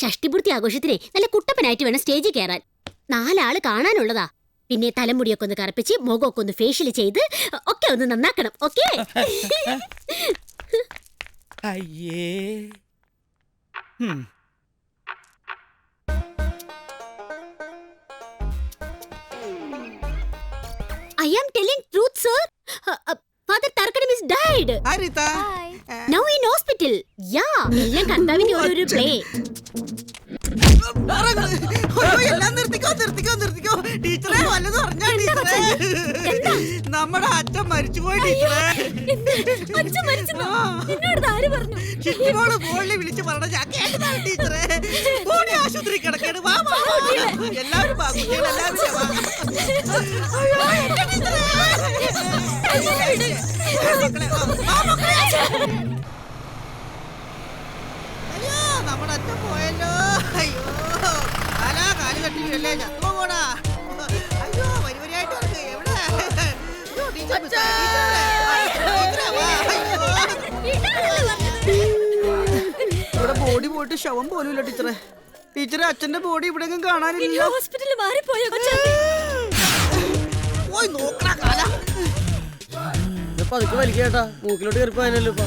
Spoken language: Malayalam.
ഷഷ്ടിപൂർത്തി ആഘോഷത്തിനെ നല്ല കുട്ടപ്പനായിട്ട് വേണം സ്റ്റേജിൽ കയറാൻ. 4 ആള് കാണാനുള്ളതാ. പിന്നെ തലമുടിയൊക്കെ ഒന്ന് കറുപ്പിച്ച് മുഖമൊക്കെ ഒന്ന് ഫേഷ്യൽ ചെയ്ത് ഒക്കെ ഒന്ന് നന്നാക്കണം. ഓക്കേ? അയ്യേ. I am telling truth, sir. Father Tarkanam is died. Arita. Now in hospital. Yeah. എല്ലാം കർത്താവിന്റെ ഓരോരോ പ്ലേ. ടീച്ചറെ വല്ലതും പറഞ്ഞാ ടീച്ചറെ? നമ്മുടെ അച്ഛൻ മരിച്ചുപോയി ചിറ്റിമോള് ഫോണിൽ വിളിച്ച് പറഞ്ഞ ഞാൻ കേട്ടതാണ് ടീച്ചറെ. കൂടി ആശുപത്രി കിടക്കാണ്. എല്ലാവരും നമ്മുടെ അച്ഛൻ പോയല്ലോ. അയ്യോ കാല് കെട്ടില്ലേ ചത്തുപോടാ. അയ്യോ വരിവരിയായിട്ട് എവിടെ ഇവിടെ ബോഡി പോയിട്ട് ശവം പോലുമില്ല ടീച്ചറെ. ടീച്ചറെ അച്ഛന്റെ ബോഡി ഇവിടെ കാണാനില്ല. ഹോസ്പിറ്റലിൽ മാറിപ്പോയോ? പോയി നോക്കണ കാല പതുക്കെ വലിക്കേട്ടാ, മൂക്കിലോട്ട് കയറിപ്പോയാലല്ലോ ഇപ്പൊ.